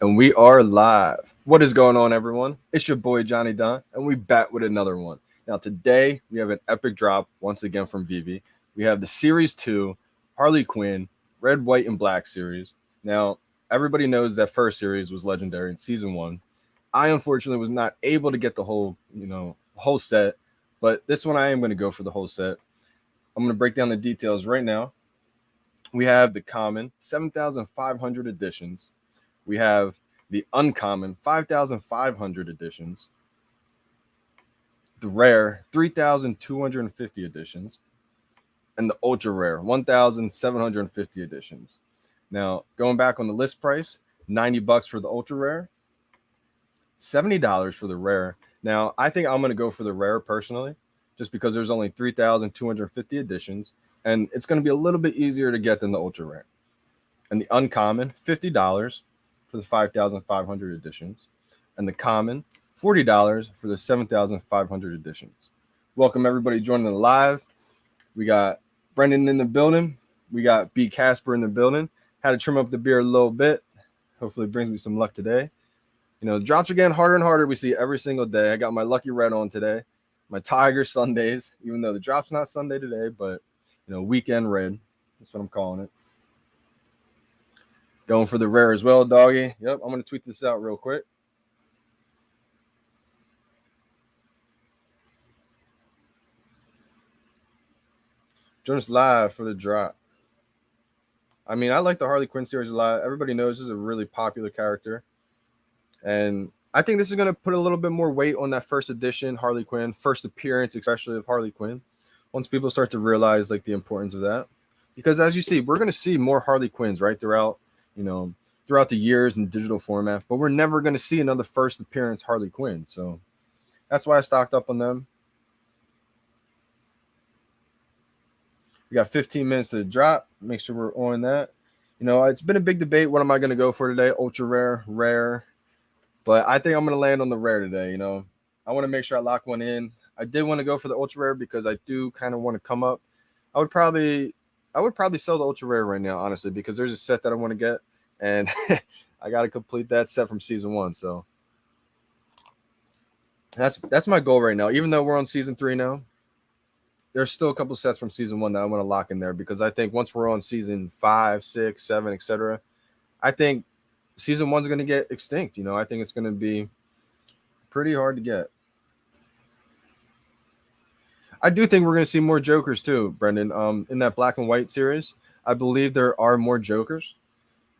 And we are live. What is going on, everyone? It's your boy Johnny Dunn, and we back with another one. Now, today we have an epic drop once again from VeVe. We have the Series 2 Harley Quinn Red, White, and Black series. Now, everybody knows that first series was legendary in season 1. I unfortunately was not able to get the whole set, but this one I am going to go for the whole set. I'm going to break down the details right now. We have the common 7,500 editions. We have the uncommon 5,500 editions, the rare 3,250 editions, and the ultra rare 1,750 editions. Now, going back on the list price, $90 for the ultra rare, $70 for the rare. Now, I think I'm going to go for the rare personally, just because there's only 3,250 editions, and it's going to be a little bit easier to get than the ultra rare. And the uncommon, $50 for the 5,500 editions, and the common, $40 for the 7,500 editions. Welcome everybody joining the live. We got Brendan in the building. We got B. Casper in the building. Had to trim up the beer a little bit. Hopefully it brings me some luck today. The drops are getting harder and harder. We see every single day. I got my lucky red on today. My Tiger Sundays, even though the drop's not Sunday today, but weekend red. That's what I'm calling it. Going for the rare as well, doggy. Yep, I'm going to tweet this out real quick. Join us live for the drop. I mean, I like the Harley Quinn series a lot. Everybody knows this is a really popular character. And I think this is going to put a little bit more weight on that first edition Harley Quinn, first appearance, especially of Harley Quinn. Once people start to realize the importance of that. Because as you see, we're going to see more Harley Quinns right throughout the years in digital format, but we're never going to see another first appearance Harley Quinn. So that's why I stocked up on them. We got 15 minutes to the drop. Make sure we're on that. It's been a big debate. What am I going to go for today? Ultra rare, rare. But I think I'm going to land on the rare today. I want to make sure I lock one in. I did want to go for the ultra rare because I do kind of want to come up. I would probably sell the ultra rare right now, honestly, because there's a set that I want to get, and I got to complete that set from season 1. So that's my goal right now. Even though we're on season 3 now, there's still a couple sets from season 1 that I want to lock in there, because I think once we're on season 5, 6, 7, etc., I think season 1's going to get extinct. I think it's going to be pretty hard to get. I do think we're going to see more Jokers too, Brendan. In that black and white series, I believe there are more Jokers.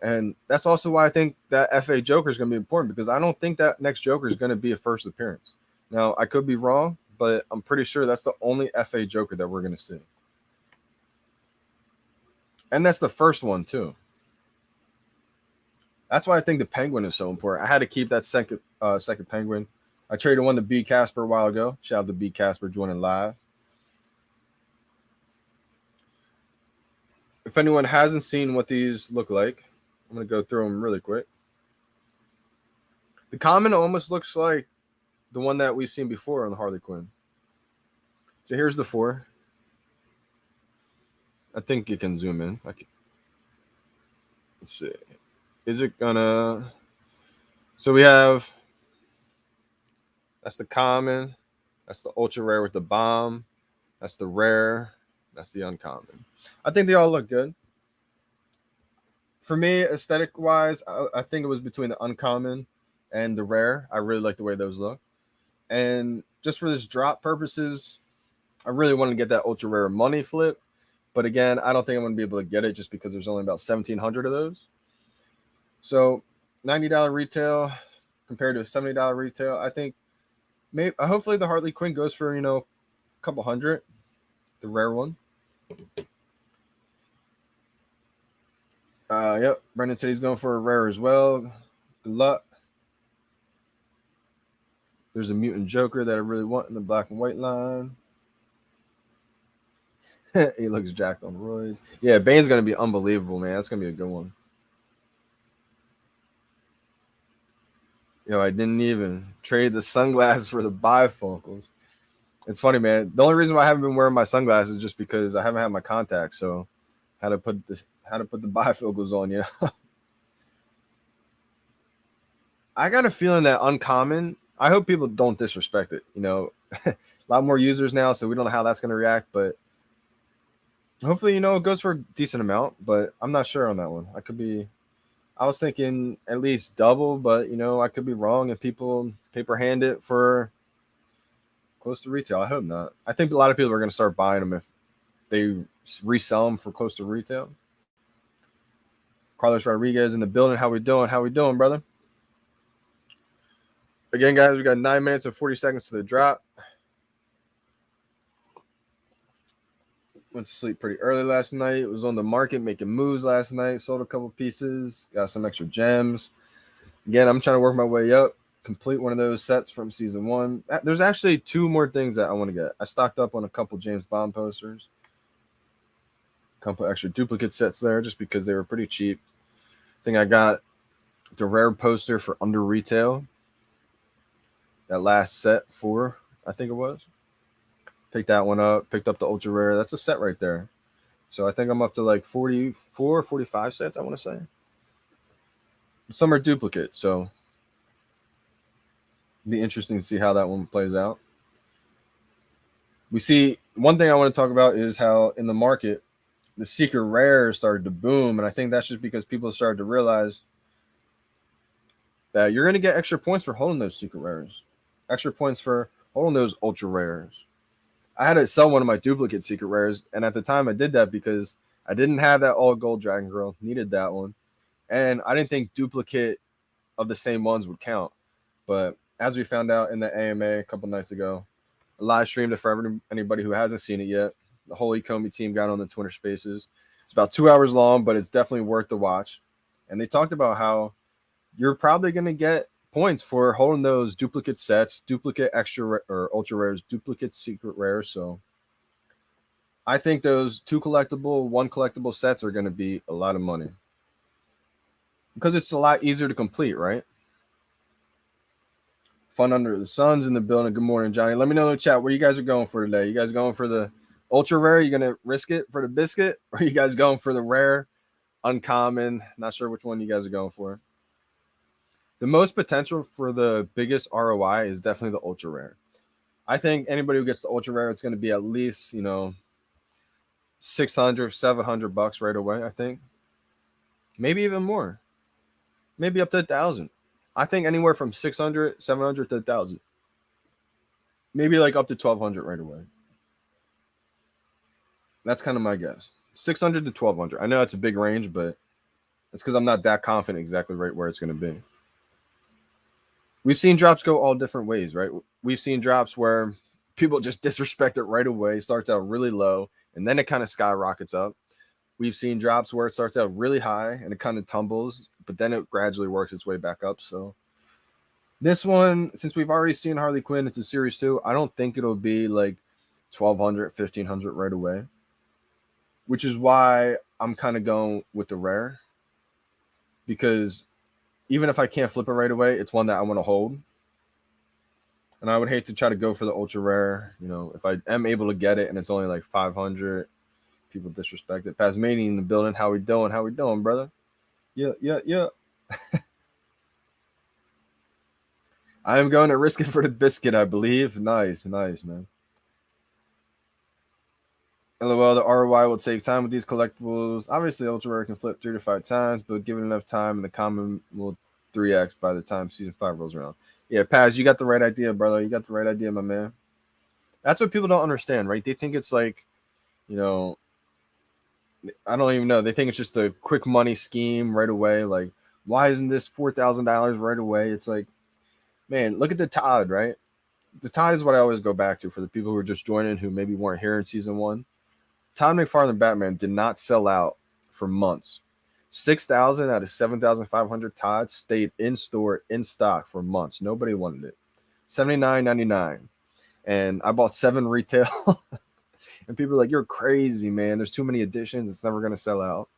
And that's also why I think that FA Joker is going to be important, because I don't think that next Joker is going to be a first appearance. Now, I could be wrong, but I'm pretty sure that's the only FA Joker that we're going to see. And that's the first one too. That's why I think the Penguin is so important. I had to keep that second Penguin. I traded one to B. Casper a while ago. Shout out to B. Casper joining live. If anyone hasn't seen what these look like, I'm going to go through them really quick. The common almost looks like the one that we've seen before on the Harley Quinn. So here's the 4. I think you can zoom in. Let's see. Is it gonna... So we have... That's the common. That's the ultra rare with the bomb. That's the rare. That's the uncommon. I think they all look good. For me, aesthetic-wise, I think it was between the uncommon and the rare. I really like the way those look. And just for this drop purposes, I really want to get that ultra rare money flip. But again, I don't think I'm going to be able to get it just because there's only about 1,700 of those. So $90 retail compared to a $70 retail, I think hopefully the Harley Quinn goes for, a couple hundred, the rare one. Yep, Brendan said he's going for a rare as well. Good luck. There's a mutant Joker that I really want in the black and white line. He looks jacked on roids. Yeah, Bane's going to be unbelievable, man. That's going to be a good one. I didn't even trade the sunglasses for the bifocals. It's funny, man. The only reason why I haven't been wearing my sunglasses is just because I haven't had my contacts. So I had to put the bifocals on, I got a feeling that uncommon. I hope people don't disrespect it. A lot more users now, so we don't know how that's going to react. But hopefully, it goes for a decent amount. But I'm not sure on that one. I was thinking at least double, but I could be wrong, and people paper hand it for close to retail. I hope not. I think a lot of people are going to start buying them if they resell them for close to retail. Carlos Rodriguez in the building. How we doing? How we doing, brother? Again, guys, we got 9 minutes and 40 seconds to the drop. Went to sleep pretty early last night. Was on the market making moves last night. Sold a couple pieces. Got some extra gems. Again, I'm trying to work my way up. Complete one of those sets from season 1. There's actually 2 more things that I want to get. I stocked up on a couple James Bond posters. A couple extra duplicate sets there just because they were pretty cheap. I think I got the rare poster for under retail. That last set 4, I think it was. Picked that one up. Picked up the ultra rare. That's a set right there. So I think I'm up to like 44, 45 sets, I want to say. Some are duplicate, so it'd be interesting to see how that one plays out. We see one thing I want to talk about is how in the market the secret rares started to boom, and I think that's just because people started to realize that you're going to get extra points for holding those secret rares, extra points for holding those ultra rares. I had to sell one of my duplicate secret rares, and at the time I did that because I didn't have that all gold Dragon Girl, needed that one, and I didn't think duplicate of the same ones would count. But as we found out in the AMA a couple nights ago, I live streamed it for anybody who hasn't seen it yet. The whole Ecomi team got on the Twitter Spaces. It's about 2 hours long, but it's definitely worth the watch. And they talked about how you're probably going to get points for holding those duplicate sets, duplicate extra or ultra rares, duplicate secret rares. So I think those 2 collectible, 1 collectible sets are going to be a lot of money because it's a lot easier to complete, right? Fun Under the Sun's in the building. Good morning, Johnny. Let me know in the chat where you guys are going for today. You guys going for the ultra rare? You going to risk it for the biscuit? Or are you guys going for the rare, uncommon? Not sure which one you guys are going for. The most potential for the biggest ROI is definitely the ultra rare. I think anybody who gets the ultra rare, it's going to be at least, $600, $700 right away, I think. Maybe even more. Maybe up to $1,000. I think anywhere from 600, 700 to 1,000. Maybe like up to 1,200 right away. That's kind of my guess. 600 to 1,200. I know that's a big range, but it's because I'm not that confident exactly right where it's going to be. We've seen drops go all different ways, right? We've seen drops where people just disrespect it right away, starts out really low, and then it kind of skyrockets up. We've seen drops where it starts out really high and it kind of tumbles, but then it gradually works its way back up. So this one, since we've already seen Harley Quinn, it's a series 2. I don't think it'll be like 1,200, 1,500 right away, which is why I'm kind of going with the rare, because even if I can't flip it right away, it's one that I want to hold. And I would hate to try to go for the ultra rare. If I am able to get it and it's only like 500, people disrespect it. Pasmanian in the building. How we doing? How we doing, brother? Yeah. I am going to risk it for the biscuit, I believe. Nice, man. LOL, the ROI will take time with these collectibles. Obviously, ultra rare can flip 3 to 5 times, but given enough time, the common will 3x by the time season 5 rolls around. Yeah, Paz, you got the right idea, brother. You got the right idea, my man. That's what people don't understand, right? They think it's like, I don't even know. They think it's just a quick money scheme right away. Like, why isn't this $4,000 right away? It's like, man, look at the Todd, right? The Todd is what I always go back to for the people who are just joining who maybe weren't here in season 1. Todd McFarlane Batman did not sell out for months. 6,000 out of 7,500 Todd stayed in store, in stock for months. Nobody wanted it. $79.99. And I bought 7 retail. And people are like, you're crazy, man. There's too many editions. It's never going to sell out.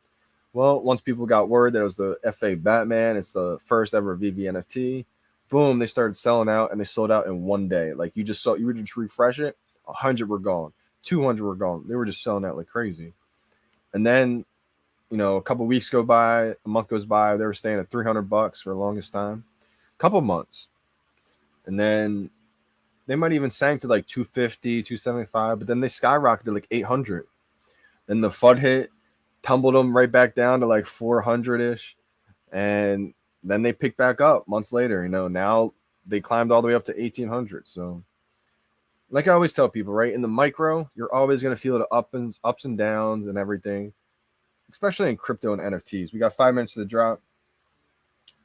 Well, once people got word that it was the FA Batman, it's the first ever VeVe NFT, boom, they started selling out, and they sold out in one day. Like, you would just refresh it, 100 were gone. 200 were gone. They were just selling out like crazy. And then, a couple weeks go by, a month goes by, they were staying at $300 for the longest time. A couple months. And then they might even sank to like 250, 275, but then they skyrocketed like 800. Then the FUD hit, tumbled them right back down to like 400-ish. And then they picked back up months later. Now they climbed all the way up to 1800. So like I always tell people, right, in the micro, you're always going to feel the ups and downs and everything, especially in crypto and NFTs. We got 5 minutes to the drop,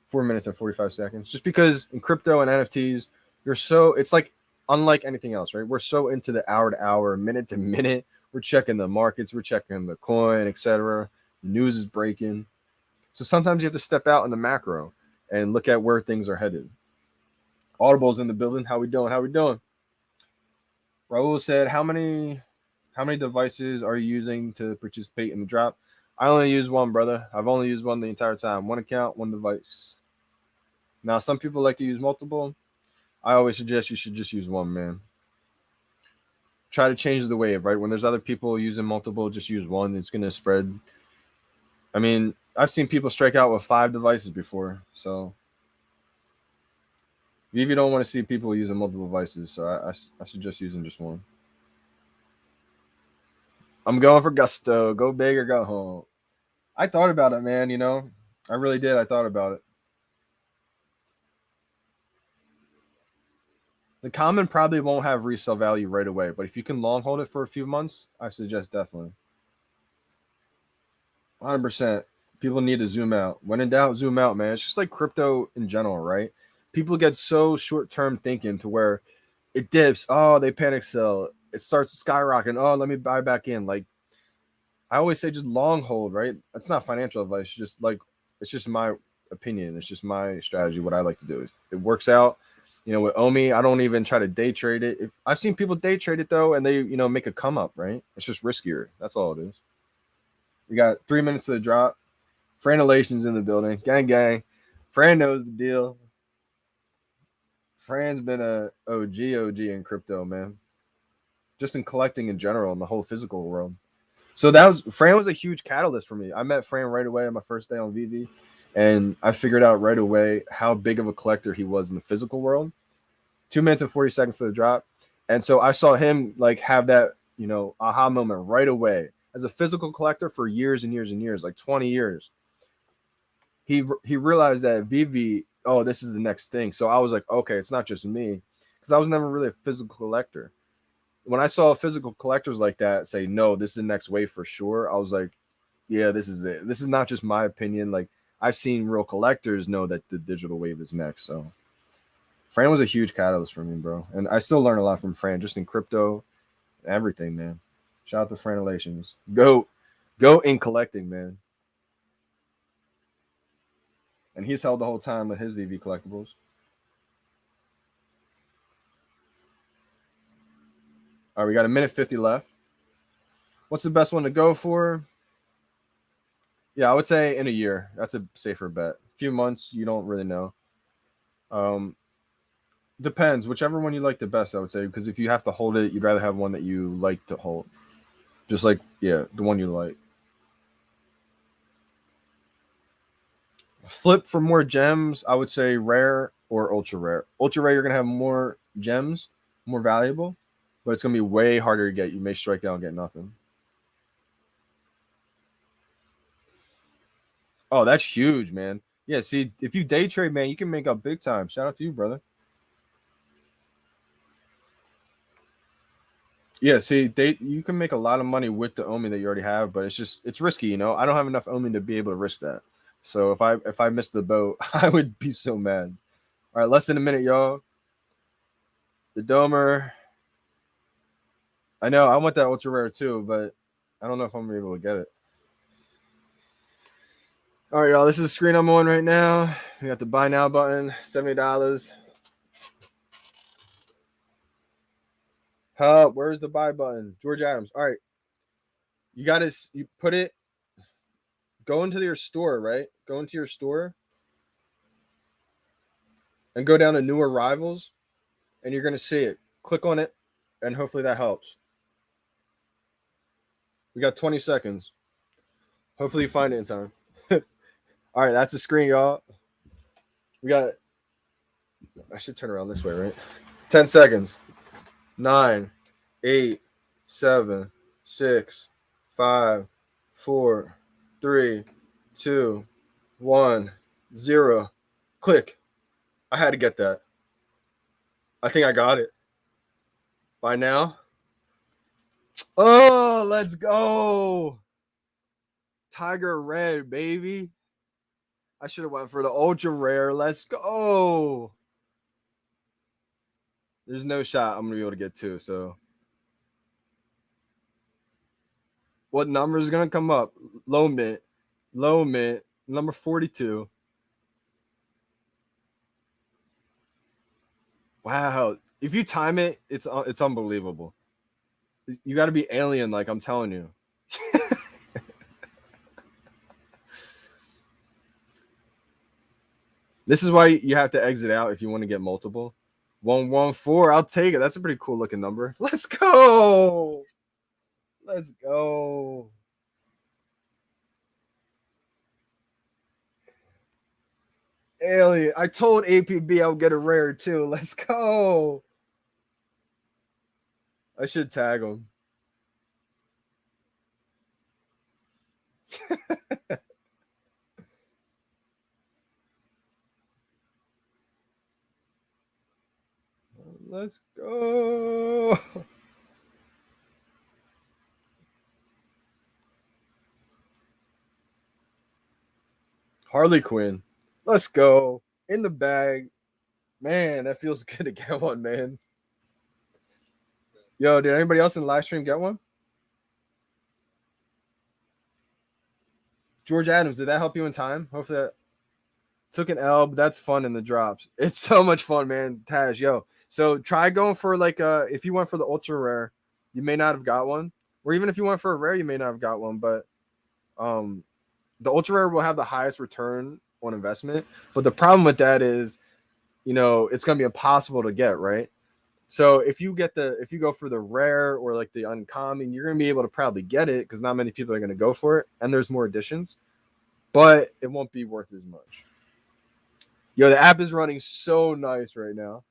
4 minutes and 45 seconds. Just because in crypto and NFTs, it's like unlike anything else, right? We're so into the hour to hour, minute to minute. We're checking the markets, we're checking the coin, etc. News is breaking. So sometimes you have to step out in the macro and look at where things are headed. Audible's in the building. How we doing? Raul said, how many devices are you using to participate in the drop? I only use one, brother. I've only used one the entire time. One account, one device. Now, some people like to use multiple. I always suggest you should just use one, man. Try to change the wave, right? When there's other people using multiple, just use one. It's going to spread. I mean, I've seen people strike out with 5 devices before. So VeVe don't want to see people using multiple devices. So I suggest using just one. I'm going for gusto. Go big or go home. I thought about it, man. I really did. I thought about it. The common probably won't have resale value right away, but if you can long hold it for a few months, I suggest definitely. 100%. People need to zoom out. When in doubt, zoom out, man. It's just like crypto in general, right? People get so short-term thinking to where it dips. Oh, they panic sell. It starts skyrocketing. Oh, let me buy back in. Like I always say, just long hold, right? That's not financial advice. It's just my opinion. It's just my strategy. What I like to do. It works out. With Omi, I don't even try to day trade it. I've seen people day trade it though, and they make a come up, right? It's just riskier. That's all it is. We got 3 minutes to the drop. Fran Elation's in the building. Gang. Fran knows the deal. Fran's been a OG in crypto, man. Just in collecting in general in the whole physical world. So Fran was a huge catalyst for me. I met Fran right away on my first day on VeVe, and I figured out right away how big of a collector he was in the physical world. 2 minutes and 40 seconds to the drop. And so I saw him like have that, aha moment right away. As a physical collector for years and years and years, like 20 years, he realized that VeVe, oh, this is the next thing. So I was like, okay, it's not just me, because I was never really a physical collector. When I saw physical collectors like that say, no, this is the next wave for sure, I was like, yeah, this is it. This is not just my opinion. Like I've seen real collectors know that the digital wave is next. So Fran was a huge catalyst for me, bro. And I still learn a lot from Fran, just in crypto, everything, man. Shout out to Fran Relations. Go in collecting, man. And he's held the whole time with his VeVe collectibles. All right, we got a minute 50 left. What's the best one to go for? Yeah, I would say in a year. That's a safer bet. A few months, you don't really know. Depends. Whichever one you like the best, I would say. Because if you have to hold it, you'd rather have one that you like to hold. Just like, yeah, the one you like. Flip for more gems, I would say rare or ultra rare. Ultra rare, you're going to have more gems, more valuable, but it's going to be way harder to get. You may strike out and get nothing. Oh, that's huge, man. Yeah, see, if you day trade, man, you can make up big time. Shout out to you, brother. Yeah, see, you can make a lot of money with the Omi that you already have, but it's risky, I don't have enough Omi to be able to risk that. So if I missed the boat, I would be so mad. All right, less than a minute, y'all. The Domer. I know I want that ultra rare too, but I don't know if I'm gonna be able to get it. All right, y'all. This is the screen I'm on right now. We got the buy now button, $70. Where's the buy button? George Adams. All right. You put it, go into your store, right? Go into your store and go down to new arrivals, and you're gonna see it. Click on it, and hopefully that helps. We got 20 seconds. Hopefully you find it in time. All right, that's the screen, y'all. We got I should turn around this way, right? 10 seconds. 9, 8, 7, 6, 5, 4, 3, 2, 1, 0. Click. I had to get that. I think I got it. By now. Oh, let's go. Tiger Red, baby. I should have went for the ultra rare. Let's go. There's no shot I'm gonna be able to get two. So, what number is gonna come up? Low mint, number 42. Wow, if you time it, it's unbelievable. You got to be alien, like I'm telling you. This is why you have to exit out if you want to get multiple. 114. I'll take it. That's a pretty cool looking number. Let's go. Let's go. Alien. I told APB I would get a rare too. Let's go. I should tag him. Let's go. Harley Quinn. Let's go. In the bag. Man, that feels good to get one, man. Yo, did anybody else in the live stream get one? George Adams, did that help you in time? Hopefully that took an L, but that's fun in the drops. It's so much fun, man. Taj, yo. So try going for like if you went for the ultra rare, you may not have got one. Or even if you went for a rare, you may not have got one. But the ultra rare will have the highest return on investment. But the problem with that is, it's gonna be impossible to get, right? So if you go for the rare or like the uncommon, you're gonna be able to probably get it because not many people are gonna go for it, and there's more editions, but it won't be worth as much. Yo, the app is running so nice right now.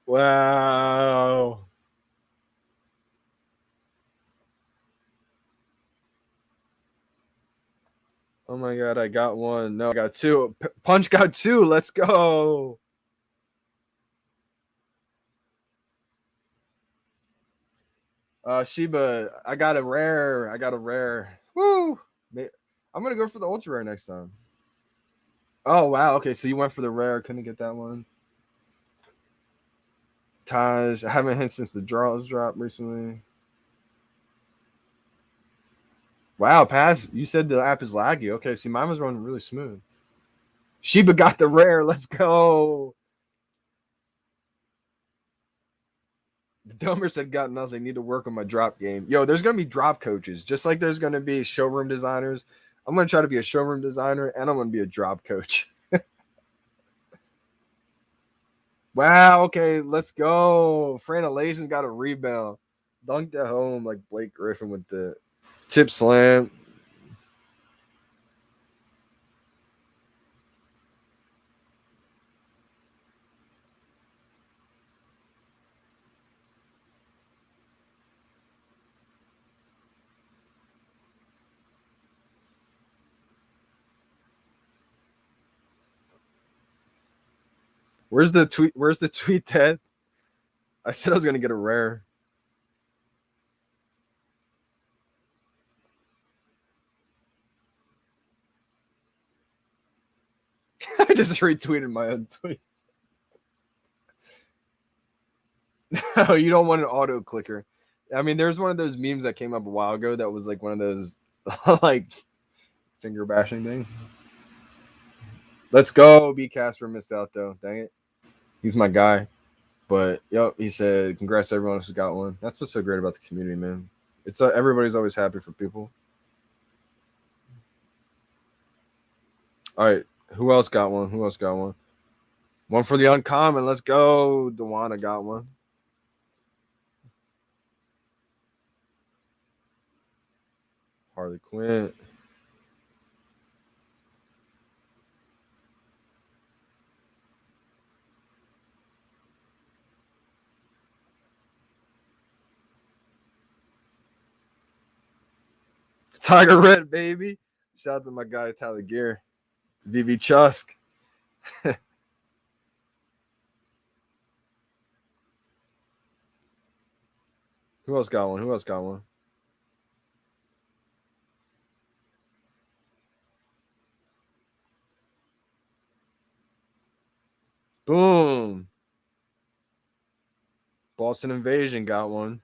Wow. Oh my god, I got one. No, I got two. Punch got two. Let's go. Shiba, I got a rare. Woo! I'm gonna go for the ultra rare next time. Oh wow. Okay, so you went for the rare. Couldn't get that one. Taj, I haven't hit since the draws dropped recently. Wow, pass. You said the app is laggy. Okay, see, mine was running really smooth. Shiba got the rare. Let's go. The Domer said, got nothing. Need to work on my drop game. Yo, there's going to be drop coaches. Just like there's going to be showroom designers. I'm going to try to be a showroom designer, and I'm going to be a drop coach. Wow, okay, let's go. Fran Elation got a rebound. Dunked at home like Blake Griffin with the tip slam. Where's the tweet? Where's the tweet, Ted? I said I was going to get a rare. I just retweeted my own tweet. No, you don't want an auto clicker. I mean, there's one of those memes that came up a while ago that was like one of those like finger bashing thing. Let's go. B Casper missed out though. Dang it. He's my guy. But yep, he said, congrats to everyone who's got one. That's what's so great about the community, man. It's everybody's always happy for people. All right. Who else got one? One for the uncommon. Let's go. Dewana got one. Harley Quinn. Tiger Red, baby. Shout out to my guy Tyler Gear. VeVe Chusk. Who else got one? Who else got one? Boom. Boston Invasion got one.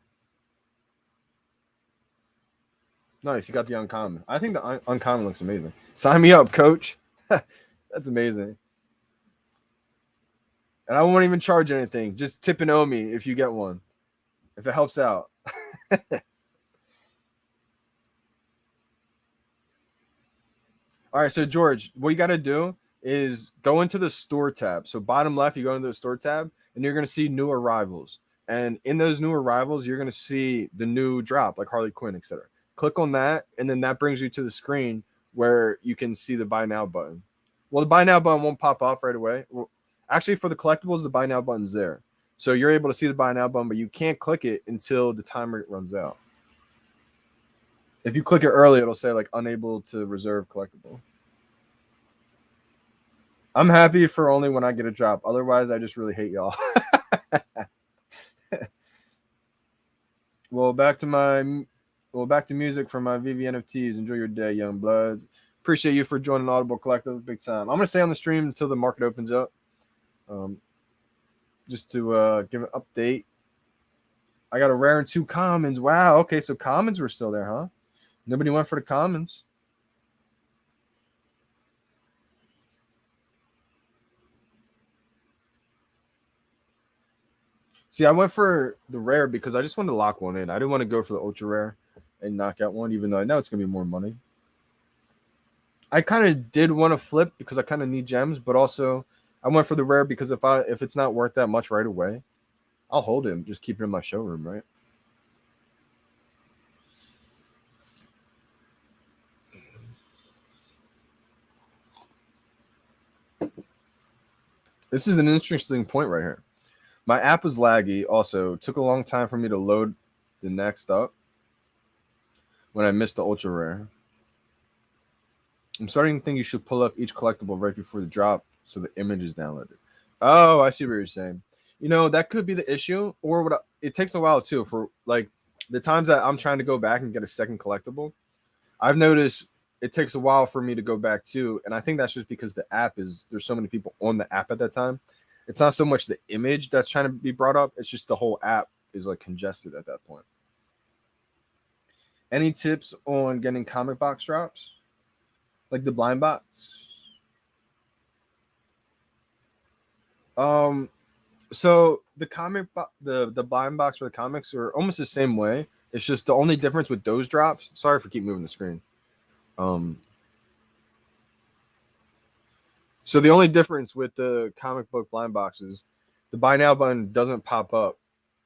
Nice. He got the uncommon. I think the uncommon looks amazing. Sign me up, coach. That's amazing. And I won't even charge anything. Just tip and owe me if you get one. If it helps out. All right, so George, what you got to do is go into the store tab. So bottom left, you go into the store tab, and you're going to see new arrivals. And in those new arrivals, you're going to see the new drop, like Harley Quinn, etc. Click on that, and then that brings you to the screen where you can see the buy now button. Well, the buy now button won't pop off right away. Well, actually, for the collectibles, the buy now button's there. So you're able to see the buy now button, but you can't click it until the timer runs out. If you click it early, it'll say like unable to reserve collectible. I'm happy for only when I get a drop. Otherwise, I just really hate y'all. well, back to music from my VeVe NFTs. Enjoy your day, young bloods. Appreciate you for joining Audible Collective. Big time. I'm gonna stay on the stream until the market opens up. Just to give an update. I got a rare and 2 commons. Wow. Okay, so commons were still there, huh? Nobody went for the commons. See, I went for the rare because I just wanted to lock one in. I didn't want to go for the ultra rare and knock out one, even though I know it's gonna be more money. I kind of did want to flip because I kind of need gems, but also I went for the rare because if it's not worth that much right away, I'll hold it and just keep it in my showroom, right? This is an interesting point right here. My app was laggy. Also, it took a long time for me to load the next up when I missed the ultra rare. I'm starting to think you should pull up each collectible right before the drop so the image is downloaded. Oh, I see what you're saying. You know, that could be the issue, or it takes a while too for like the times that I'm trying to go back and get a second collectible. I've noticed it takes a while for me to go back too, and I think that's just because the app there's so many people on the app at that time. It's not so much the image that's trying to be brought up; it's just the whole app is like congested at that point. Any tips on getting comic box drops, like the blind box? Um, so the the blind box for the comics are almost the same way. It's just the only difference with those drops. Sorry for keep moving the screen. Um, so the only difference with the comic book blind boxes, the buy now button doesn't pop up.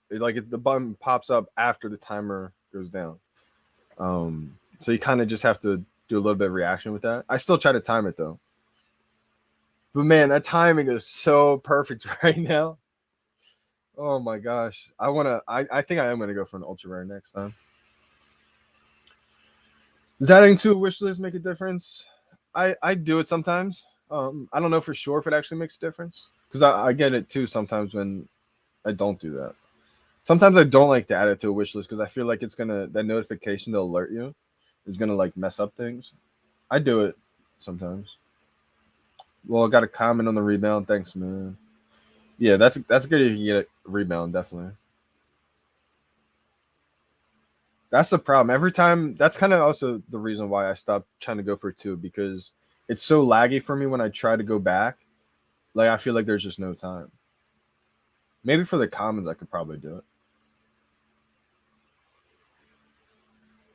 The button pops up after the timer goes down. So you kind of just have to do a little bit of reaction with that. I still try to time it though. But man, that timing is so perfect right now. Oh my gosh. I think I am gonna go for an ultra rare next time. Does adding to a wish list make a difference? I do it sometimes. I don't know for sure if it actually makes a difference. Because I get it too sometimes when I don't do that. Sometimes I don't like to add it to a wish list because I feel like that notification to alert you is gonna like mess up things. I do it sometimes. Well, I got a comment on the rebound. Thanks, man. Yeah, that's good if you get a rebound, definitely. That's the problem. Every time that's kind of also the reason why I stopped trying to go for 2 because it's so laggy for me when I try to go back. Like I feel like there's just no time. Maybe for the commons I could probably do it.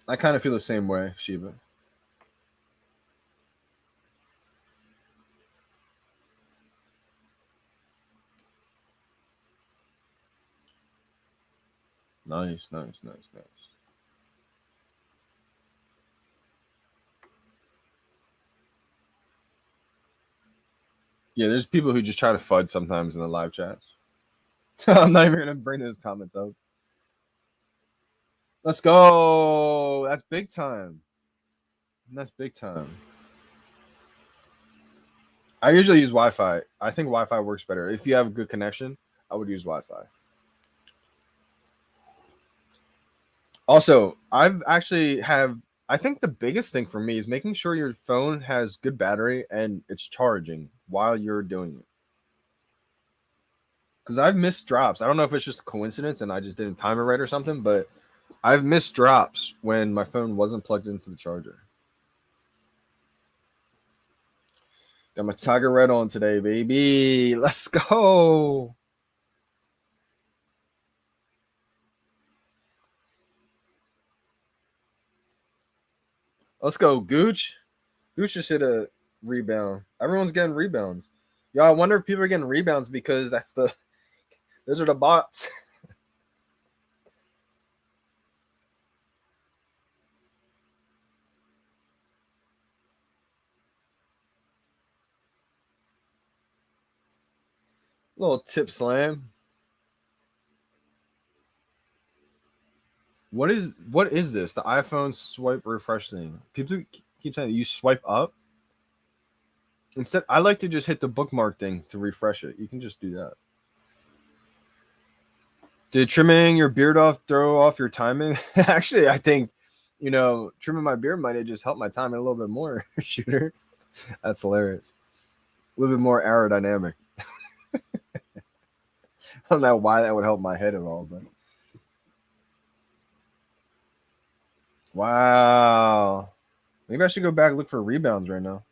I kind of feel the same way, Shiva. Nice, nice, nice, nice. Yeah, there's people who just try to FUD sometimes in the live chats. I'm not even gonna bring those comments up. Let's go. That's big time. That's big time. I usually use Wi-Fi. I think Wi-Fi works better. If you have a good connection, I would use Wi-Fi. Also, I've actually have I think the biggest thing for me is making sure your phone has good battery and it's charging while you're doing it. Because I've missed drops. I don't know if it's just a coincidence and I just didn't time it right or something, but I've missed drops when my phone wasn't plugged into the charger. Got my Tiger Red on today, baby. Let's go. Let's go, Gooch. Gooch just hit a rebound. Everyone's getting rebounds. Yo, I wonder if people are getting rebounds because those are the bots. Little tip slam. What is this? The iPhone swipe refresh thing. People keep saying you swipe up. Instead, I like to just hit the bookmark thing to refresh it. You can just do that. Did trimming your beard off throw off your timing? Actually, I think, trimming my beard might have just helped my timing a little bit more, shooter. That's hilarious. A little bit more aerodynamic. I don't know why that would help my head at all, but wow. Maybe I should go back and look for rebounds right now.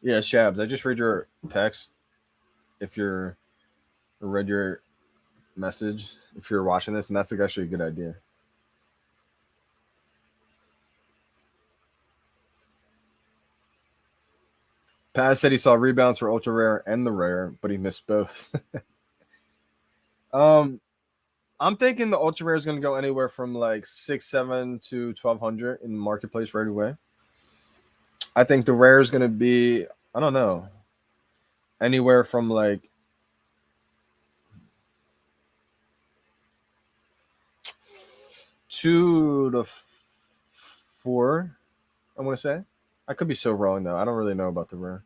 Yeah, Shabs, I just read your text. If you're read your message, if you're watching this, and that's actually a good idea. Paz said he saw rebounds for ultra rare and the rare, but he missed both. I'm thinking the ultra rare is going to go anywhere from like 6-7 to 1200 in the marketplace right away. I think the rare is going to be, I don't know, anywhere from like 2 to 4. I want to say. I could be so wrong though. I don't really know about the rare.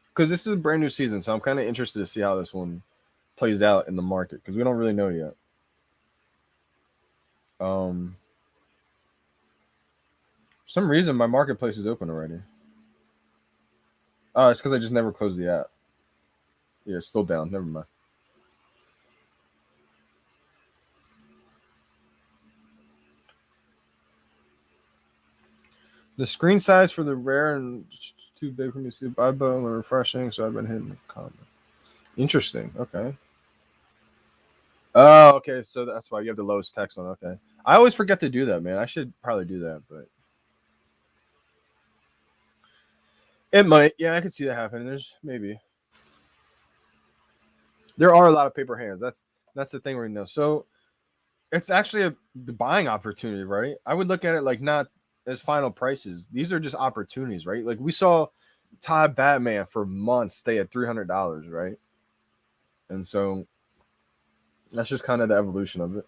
Because this is a brand new season, so I'm kind of interested to see how this one plays out in the market because we don't really know yet. For some reason, my marketplace is open already. Oh, it's because I just never closed the app. Yeah, it's still down. Never mind. The screen size for the rare and too big for me to see. But refreshing, so I've been hitting the comment. Interesting. Okay. Oh, okay. So that's why you have the lowest text on. Okay. I always forget to do that, man. I should probably do that, but it might. Yeah, I could see that happening. There's maybe. There are a lot of paper hands. That's the thing right now. So it's actually the buying opportunity, right? I would look at it like not as final prices. These are just opportunities, right? Like we saw Todd Batman for months stay at $300, right? And so that's just kind of the evolution of it.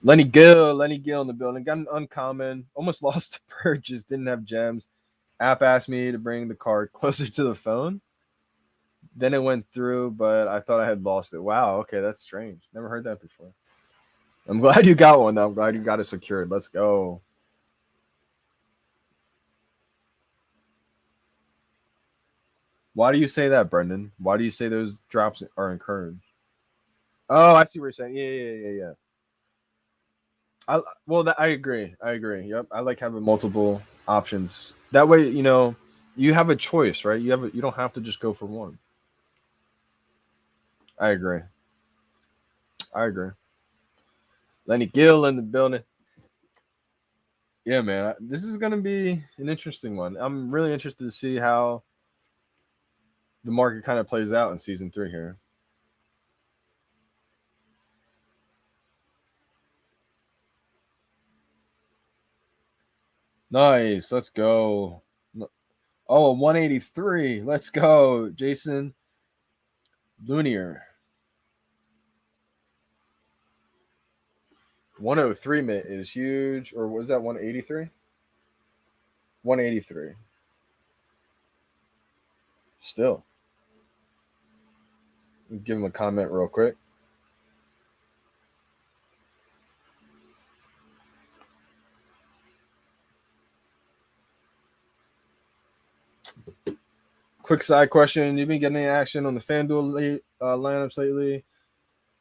Lenny Gill in the building. Got an uncommon. Almost lost the purchase. Didn't have gems. App asked me to bring the card closer to the phone. Then it went through, but I thought I had lost it. Wow. Okay, that's strange. Never heard that before. I'm glad you got one, though. I'm glad you got it secured. Let's go. Why do you say that, Brendan? Why do you say those drops are encouraged? Oh, I see what you're saying. Yeah. I agree. Yep, I like having multiple options. That way, you have a choice, right? You don't have to just go for one. I agree. I agree. Lenny Gill in the building. Yeah, man. This is gonna be an interesting one. I'm really interested to see how the market kind of plays out in season 3 here. Nice. Let's go. Oh, 183. Let's go. Jason Lunier. 103 mint is huge. Or was that 183? 183. Still. Give him a comment real quick. Quick side question. You been getting any action on the FanDuel lineups lately?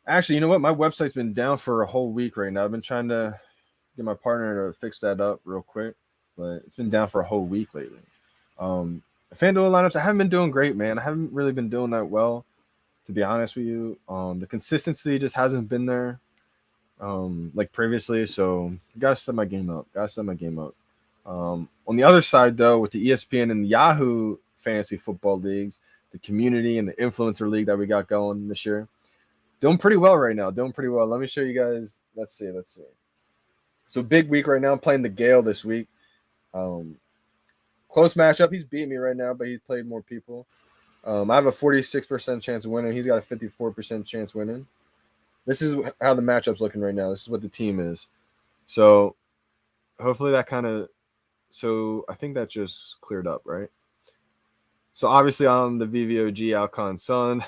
Actually, you know what? My website's been down for a whole week right now. I've been trying to get my partner to fix that up real quick, but it's been down for a whole week lately. FanDuel lineups, I haven't been doing great, man. I haven't really been doing that well, to be honest with you. The consistency just hasn't been there like previously, so gotta set my game up. On the other side, though, with the ESPN and the Yahoo fantasy football leagues, the community and the influencer league that we got going this year, doing pretty well right now. Doing pretty well. Let me show you guys. Let's see. So big week right now. I'm playing the Gale this week. Close matchup. He's beating me right now, but he's played more people. I have a 46% chance of winning. He's got a 54% chance winning. This is how the matchup's looking right now. This is what the team is. So hopefully that kind of. So I think that just cleared up, right? So obviously I'm the VVOG Alcon son.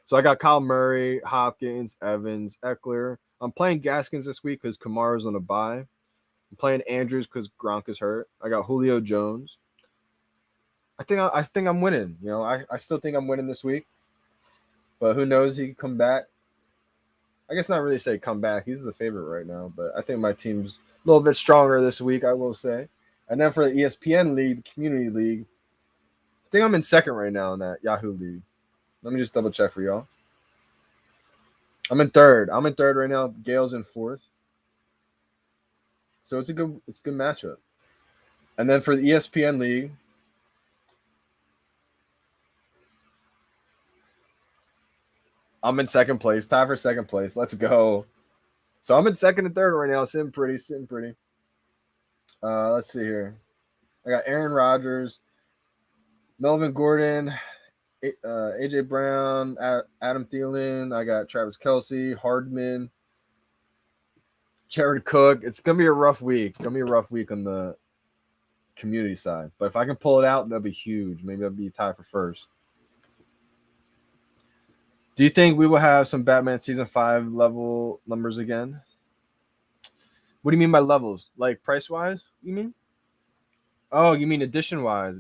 So I got Kyle Murray, Hopkins, Evans, Eckler. I'm playing Gaskins this week because Kamara's on a bye. I'm playing Andrews because Gronk is hurt. I got Julio Jones. I think I'm winning. You know, I still think I'm winning this week. But who knows? He could come back. I guess not really say come back. He's the favorite right now. But I think my team's a little bit stronger this week, I will say. And then for the ESPN league, the community league, I think I'm in second right now in that Yahoo league. Let me just double check for y'all. I'm in third. Right now. Gale's in fourth. So it's a good matchup. And then for the ESPN league, I'm in second place. Tie for second place. Let's go. So I'm in second and third right now. Sitting pretty. Let's see here. I got Aaron Rodgers, Melvin Gordon, AJ Brown, Adam Thielen. I got Travis Kelce, Hardman, Jared Cook. It's gonna be a rough week. On the community side. But if I can pull it out, that'd be huge. Maybe I'll be tied for first. Do you think we will have some Batman season 5 level numbers again? What do you mean by levels? Like price wise? You mean? Oh, you mean edition wise?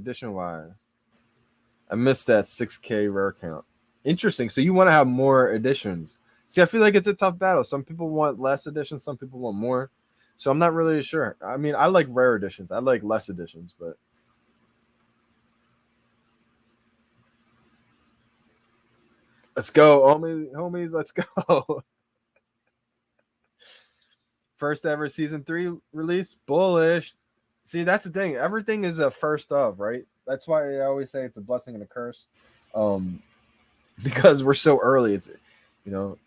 I missed that 6K rare count. Interesting. So you want to have more editions? See, I feel like it's a tough battle. Some people want less editions. Some people want more. So I'm not really sure. I mean, I like rare editions. I like less editions, but let's go, homies. Let's go. First ever season 3 release. Bullish. See, that's the thing. Everything is a first of, right? That's why I always say it's a blessing and a curse. Because we're so early. It's, you know,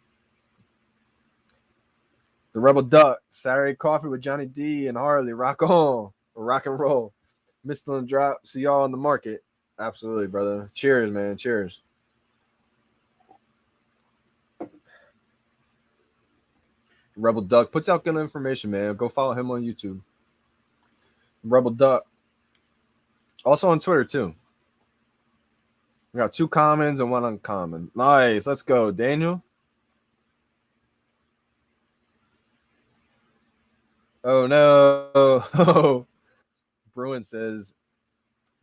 the Rebel Duck, Saturday Coffee with Johnny D and Harley. Rock on. Rock and roll. Missed on drop. See y'all in the market. Absolutely, brother. Cheers, man. Cheers. Rebel Duck puts out good information, man. Go follow him on YouTube. Rebel Duck. Also on Twitter, too. We got 2 commons and 1 uncommon. Nice. Let's go, Daniel. Oh, no. Bruin says,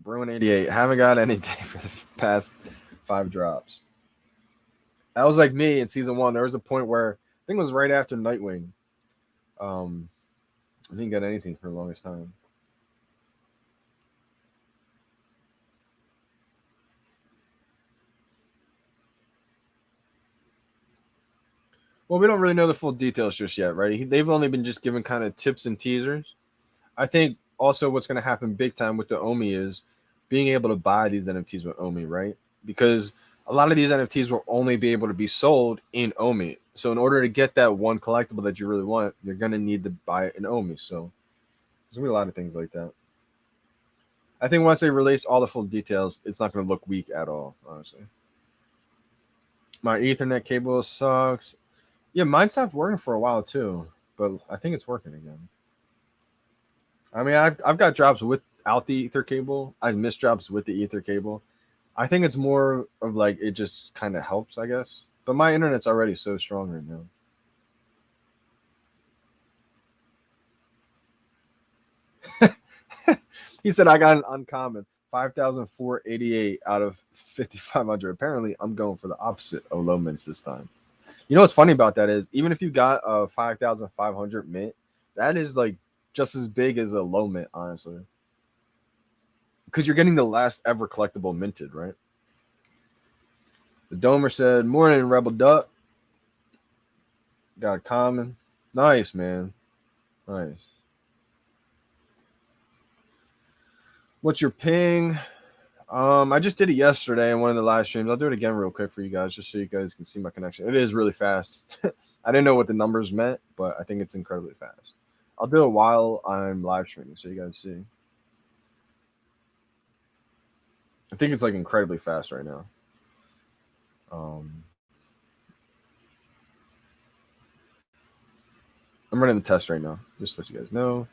Bruin 88. Haven't got anything for the past 5 drops. That was like me in season 1. There was a point where I think it was right after Nightwing. I didn't get anything for the longest time. Well, we don't really know the full details just yet, right? They've only been just given kind of tips and teasers. I think also what's going to happen big time with the Omi is being able to buy these NFTs with Omi, right? Because a lot of these NFTs will only be able to be sold in Omi. So in order to get that one collectible that you really want, you're going to need to buy it in Omi. So there's going to be a lot of things like that. I think once they release all the full details, it's not going to look weak at all, honestly. My Ethernet cable sucks. Yeah, mine stopped working for a while too, but I think it's working again. I mean, I've got drops without the ether cable. I've missed drops with the ether cable. I think it's more of like it just kind of helps, I guess. But my internet's already so strong right now. He said I got an uncommon 5,488 out of 5,500. Apparently, I'm going for the opposite of low mints this time. You know what's funny about that is even if you got a 5,500 mint, that is like just as big as a low mint, honestly, because you're getting the last ever collectible minted, right? The Domer said, "Morning, Rebel Duck. Got a common. Nice, man. Nice. What's your ping? I just did it yesterday in one of the live streams. I'll do it again real quick for you guys, just so you guys can see my connection. It is really fast. I didn't know what the numbers meant, but I think it's incredibly fast. I'll do it while I'm live streaming, so you guys see. I think it's like incredibly fast right now. I'm running the test right now, just to let you guys know.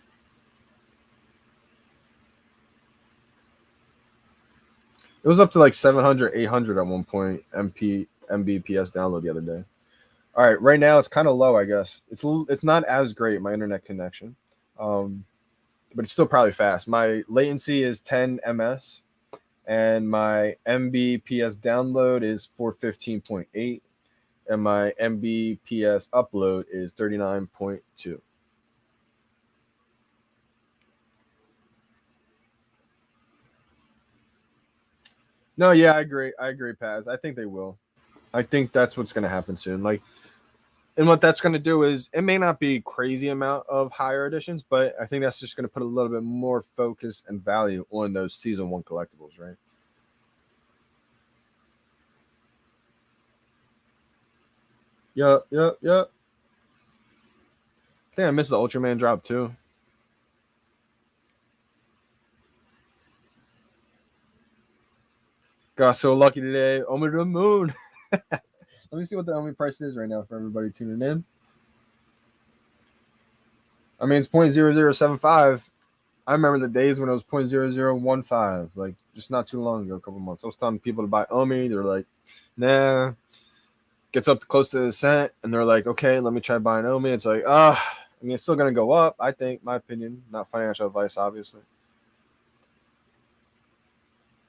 It was up to like 700, 800 at one point. Mbps download the other day. All right, right now it's kind of low, I guess. It's not as great my internet connection, but it's still probably fast. My latency is 10 ms, and my Mbps download is 415.8, and my Mbps upload is 39.2. No, yeah, I agree. I agree, Paz. I think they will. I think that's what's going to happen soon. Like, and what that's going to do is it may not be crazy amount of higher editions, but I think that's just going to put a little bit more focus and value on those season one collectibles, right? Yep, yep, yep. I think I missed the Ultraman drop too. Got so lucky today. Omi to the moon. Let me see what the Omi price is right now for everybody tuning in. I mean, it's 0.0075. I remember the days when it was 0.0015, like just not too long ago, a couple months. I was telling people to buy Omi. They're like, nah. Gets up close to the cent, and they're like, okay, let me try buying Omi. It's like, I mean, it's still going to go up, I think, my opinion. Not financial advice, obviously.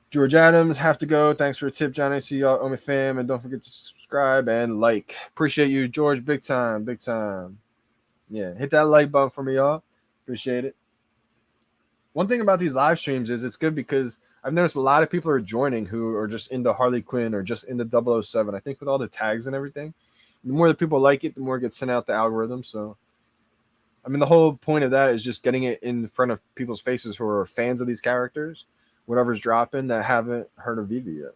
George Adams, have to go. Thanks for a tip, Johnny. See y'all, Omi fam. And don't forget to subscribe and like. Appreciate you, George. Big time. Big time. Yeah, hit that like button for me, y'all. Appreciate it. One thing about these live streams is it's good because I've noticed a lot of people are joining who are just into Harley Quinn or just into 007. I think with all the tags and everything, the more that people like it, the more it gets sent out the algorithm. So, I mean, the whole point of that is just getting it in front of people's faces who are fans of these characters, whatever's dropping that haven't heard of VeVe yet.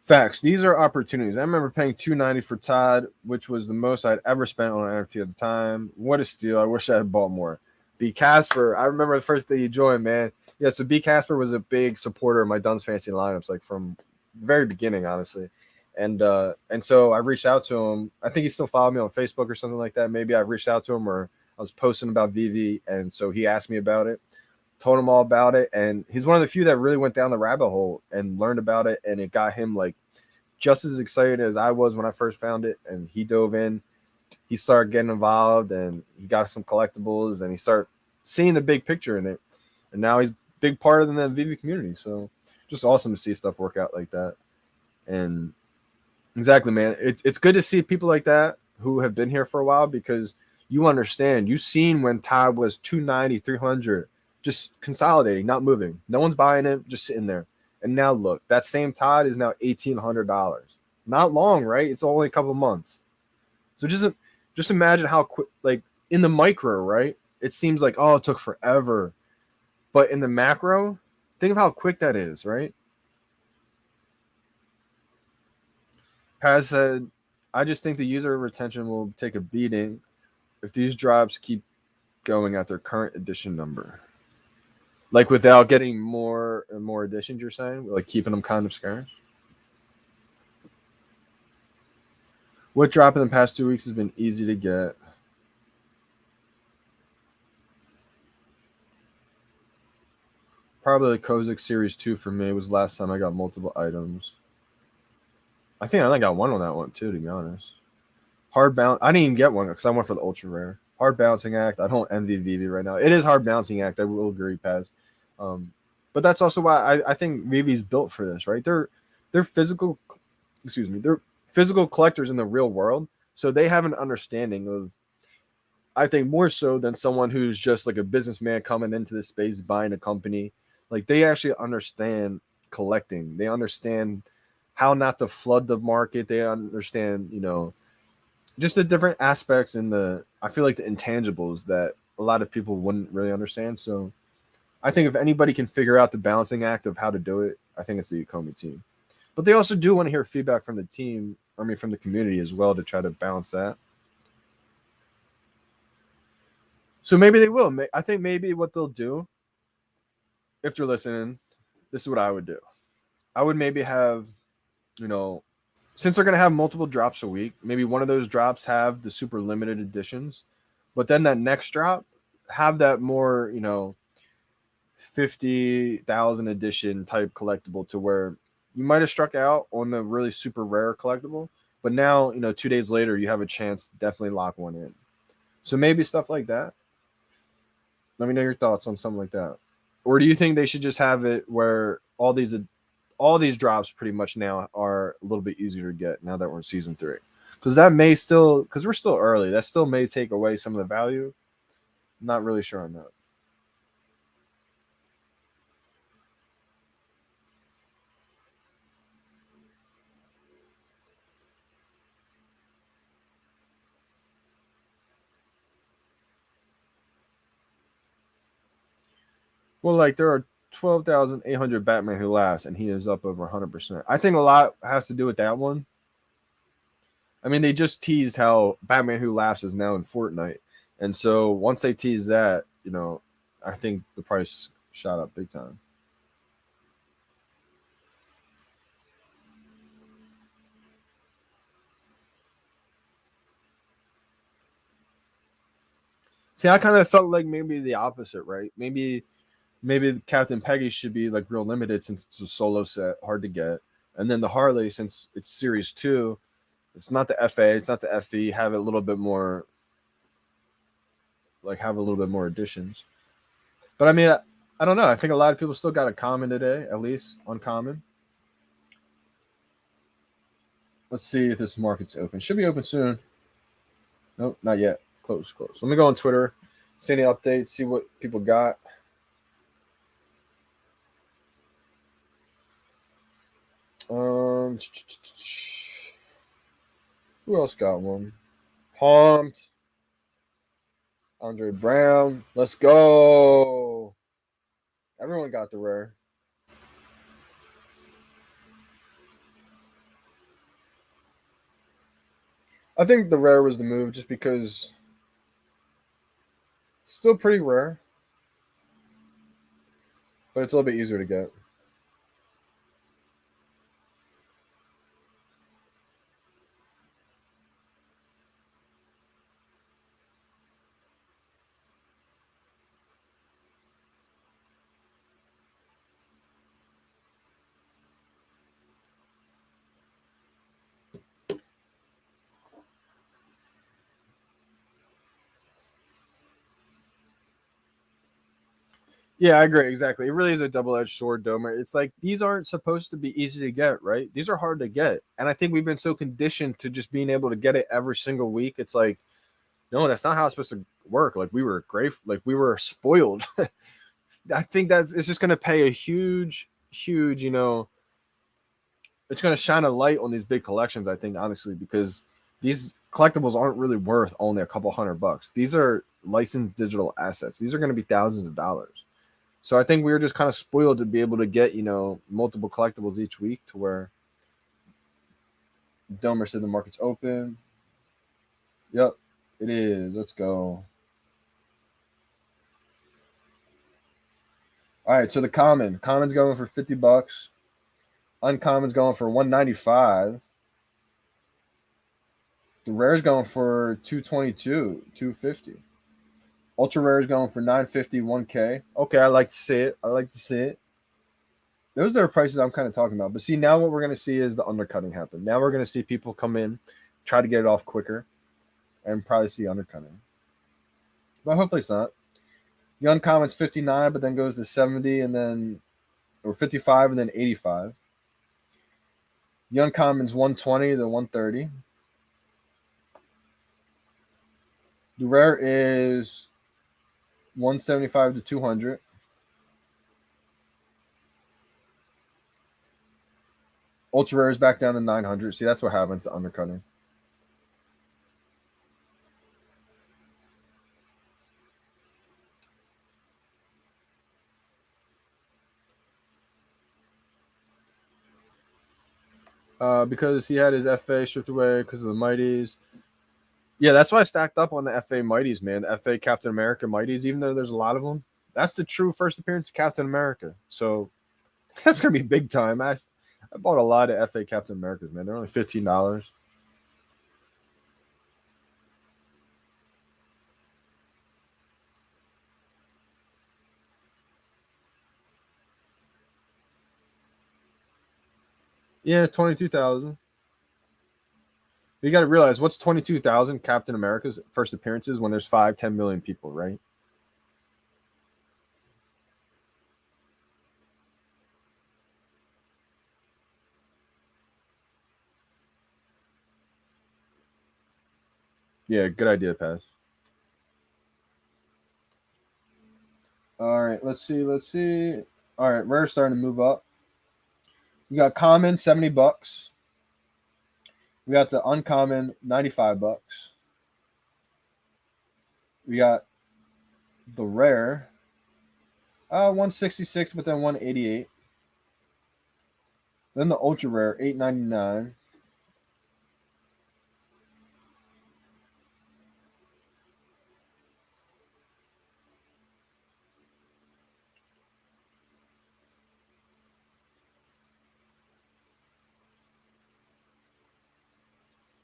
Facts. These are opportunities. I remember paying $290 for Todd, which was the most I'd ever spent on an NFT at the time. What a steal! I wish I had bought more. B Casper. I remember the first day you joined, man. Yeah, so B Casper was a big supporter of my Dunn's Fancy lineups, like from the very beginning, honestly. And so I reached out to him. I think he still followed me on Facebook or something like that. Maybe I reached out to him or I was posting about VeVe, and so he asked me about it, told him all about it, and he's one of the few that really went down the rabbit hole and learned about it, and it got him like just as excited as I was when I first found it. And he dove in, he started getting involved, and he got some collectibles, and he started seeing the big picture in it, and now he's a big part of the VeVe community. So just awesome to see stuff work out like that. And exactly, man, it's good to see people like that who have been here for a while, because you understand. You've seen when Tide was 290, 300, just consolidating, not moving. No one's buying it, just sitting there. And now look, that same Tide is now $1,800. Not long, right? It's only a couple months. So just imagine how quick, like in the micro, right? It seems like, oh, it took forever. But in the macro, think of how quick that is, right? Paz said, I just think the user retention will take a beating if these drops keep going at their current edition number. Like without getting more and more editions, you're saying? Like keeping them kind of scarce? What drop in the past 2 weeks has been easy to get? Probably the Kozik Series 2 for me was last time I got multiple items. I think I only got one on that one too, to be honest. Hard bounce. I didn't even get one because I went for the ultra rare. Hard bouncing act. I don't envy VeVe right now. It is hard bouncing act. I will agree, Paz. But that's also why I think VeVe's built for this, right? They're physical. Excuse me. They're physical collectors in the real world, so they have an understanding of. I think more so than someone who's just like a businessman coming into this space buying a company. Like they actually understand collecting. They understand how not to flood the market. They understand, just the different aspects in the I feel like the intangibles that a lot of people wouldn't really understand. So I think if anybody can figure out the balancing act of how to do it, I think it's the Ecomi team. But they also do want to hear feedback from the team, from the community as well to try to balance that. So maybe they will. I think maybe what they'll do, if they're listening, this is what I would do. I would maybe have, since they're going to have multiple drops a week, maybe one of those drops have the super limited editions, but then that next drop have that more, 50,000 edition type collectible to where you might have struck out on the really super rare collectible, but now, 2 days later, you have a chance to definitely lock one in. So maybe stuff like that. Let me know your thoughts on something like that. Or do you think they should just have it where all these drops pretty much now are a little bit easier to get now that we're in season 3? Because that may still, because we're still early, that still may take away some of the value. I'm not really sure on that. Well, like there are 12,800 Batman Who Laughs, and he is up over 100%. I think a lot has to do with that one. I mean, they just teased how Batman Who Laughs is now in Fortnite. And so once they tease that, I think the price shot up big time. See, I kind of felt like maybe the opposite, right? Maybe Captain Peggy should be like real limited since it's a solo set, hard to get. And then the Harley, since it's series 2, it's not the FA, it's not the FE, have a little bit more additions. But I mean, I don't know. I think a lot of people still got a common today, at least uncommon. Let's see if this market's open. Should be open soon. Nope, not yet. Close. Let me go on Twitter, see any updates, see what people got. Who else got one? Pumped. Andre Brown. Let's go. Everyone got the rare. I think the rare was the move just because it's still pretty rare, but it's a little bit easier to get. Yeah, I agree. Exactly. It really is a double-edged sword, Domer. It's like these aren't supposed to be easy to get, right? These are hard to get. And I think we've been so conditioned to just being able to get it every single week. It's like No, that's not how it's supposed to work. Like we were great, like we were spoiled. I think it's just gonna pay a huge, huge, it's gonna shine a light on these big collections, I think, honestly, because these collectibles aren't really worth only a couple $100. These are licensed digital assets. These are gonna be thousands of dollars. So I think we were just kind of spoiled to be able to get, multiple collectibles each week to where Domer said the market's open. Yep, it is. Let's go. All right, so the common's going for $50. Uncommon's going for 195. The rare's going for 222, 250. Ultra rare is going for 950, 1K. Okay, I like to see it. I like to see it. Those are the prices I'm kind of talking about. But see, now what we're going to see is the undercutting happen. Now we're going to see people come in, try to get it off quicker, and probably see undercutting. But hopefully it's not. The uncommon's 59, but then goes to 70, and then, or 55, and then 85. The uncommon's 120 to 130. The rare is 175 to 200. Ultra rare is back down to 900. See, that's what happens to undercutting. Because he had his FA stripped away because of the Mighties. Yeah, that's why I stacked up on the FA Mighties, man. The FA Captain America Mighties, even though there's a lot of them. That's the true first appearance of Captain America. So that's going to be big time. I bought a lot of FA Captain Americas, man. They're only $15. Yeah, 22,000. You got to realize what's 22,000 Captain America's first appearances when there's 5-10 million people, right? Yeah, good idea, Pass. All right, let's see. Let's see. All right, rare starting to move up. We got common $70. We got the uncommon $95. We got the rare 166, but then 188. Then the ultra rare 899.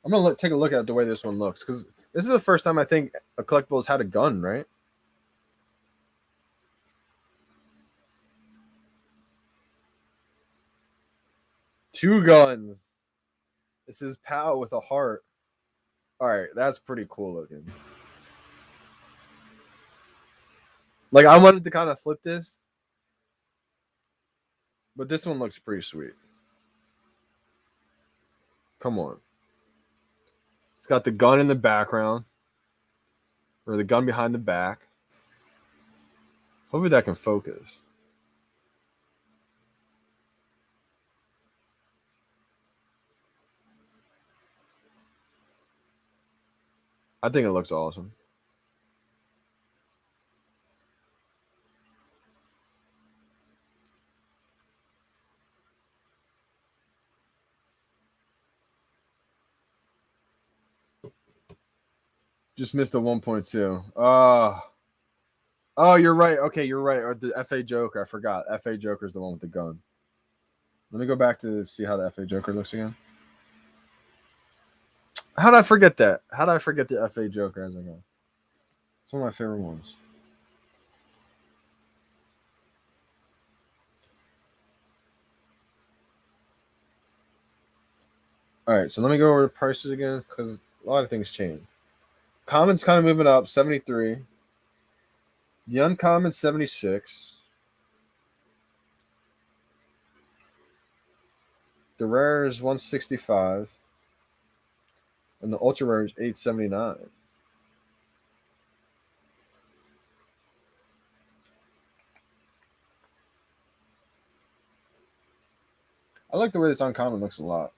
I'm gonna take a look at the way this one looks because this is the first time I think a collectible has had a gun, right? Two guns. This is Pow with a heart. All right, that's pretty cool looking. Like I wanted to kind of flip this, but this one looks pretty sweet. Come on. It's got the gun in the background, or the gun behind the back. Hopefully that can focus. I think it looks awesome. Just missed the 1.2. Oh, you're right. Okay, you're right. Or the FA Joker. I forgot. FA Joker is the one with the gun. Let me go back to see how the FA Joker looks again. How did I forget that? How did I forget the FA Joker as I go? It's one of my favorite ones. All right, so let me go over the prices again because a lot of things change. Common's kind of moving up, 73. The uncommon, 76. The rare is 165. And the ultra rare is 879. I like the way this uncommon looks a lot.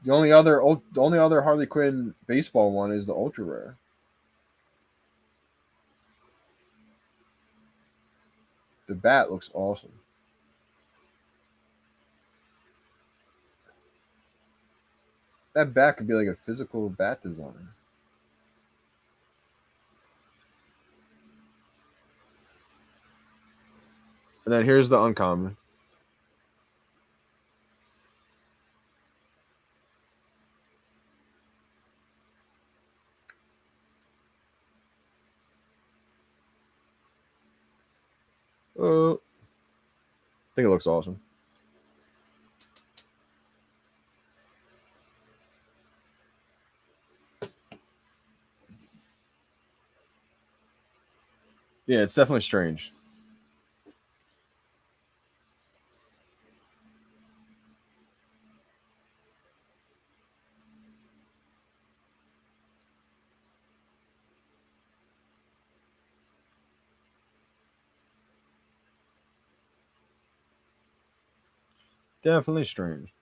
The only other Harley Quinn baseball one is the ultra rare. The bat looks awesome. That bat could be like a physical bat design. And then here's the uncommon. I think it looks awesome. Yeah, it's definitely strange. Definitely strange.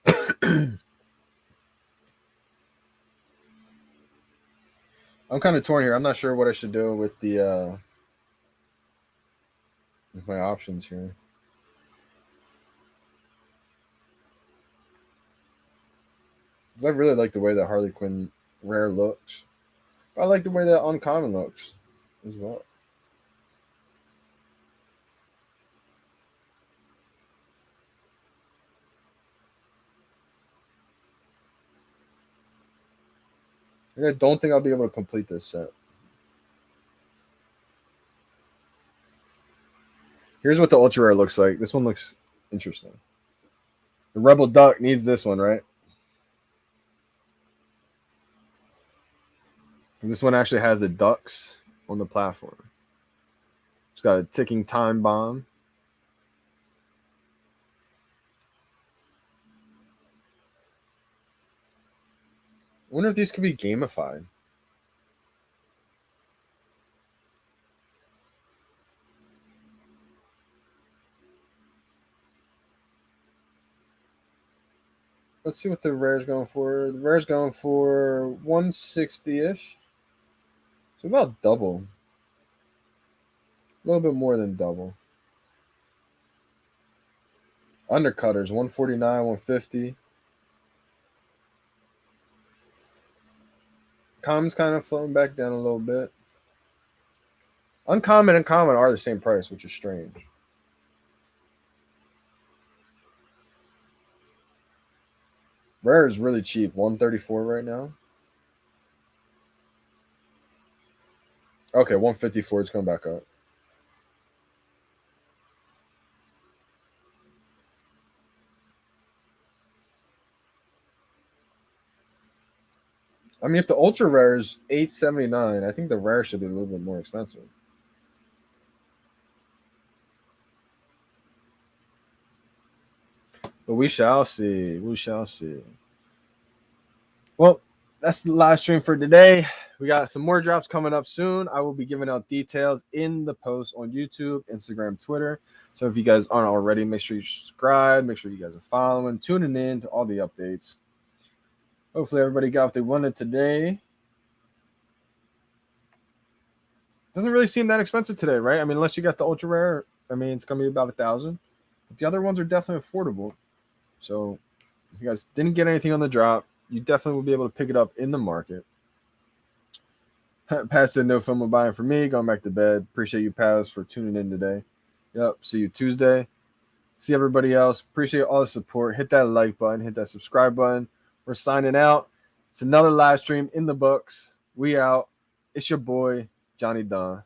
I'm kind of torn here. I'm not sure what I should do with the with my options here. I really like the way that Harley Quinn rare looks. I like the way that uncommon looks as well. I don't think I'll be able to complete this set. Here's what the ultra rare looks like. This one looks interesting. The Rebel Duck needs this one, right? Because this one actually has the ducks on the platform. It's got a ticking time bomb. I wonder if these could be gamified. Let's see what the rare's going for. The rare's going for 160-ish. So about double. A little bit more than double. Undercutters, 149, 150. Common's kind of floating back down a little bit. Uncommon and common are the same price, which is strange. Rare is really cheap, 134 right now. Okay, 154. It's going back up. I mean, if the ultra rare is 879, I think the rare should be a little bit more expensive. But we shall see. We shall see. Well, that's the live stream for today. We got some more drops coming up soon. I will be giving out details in the post on YouTube, Instagram, Twitter. So if you guys aren't already, make sure you subscribe. Make sure you guys are following, tuning in to all the updates. Hopefully everybody got what they wanted today. Doesn't really seem that expensive today, right? I mean, unless you got the ultra rare, I mean, it's going to be about $1,000. But the other ones are definitely affordable. So if you guys didn't get anything on the drop, you definitely will be able to pick it up in the market. Pat said no film of buying for me. Going back to bed. Appreciate you, Paz, for tuning in today. Yep. See you Tuesday. See everybody else. Appreciate all the support. Hit that like button. Hit that subscribe button. We're signing out. It's another live stream in the books. We out. It's your boy, Johnny Dunn.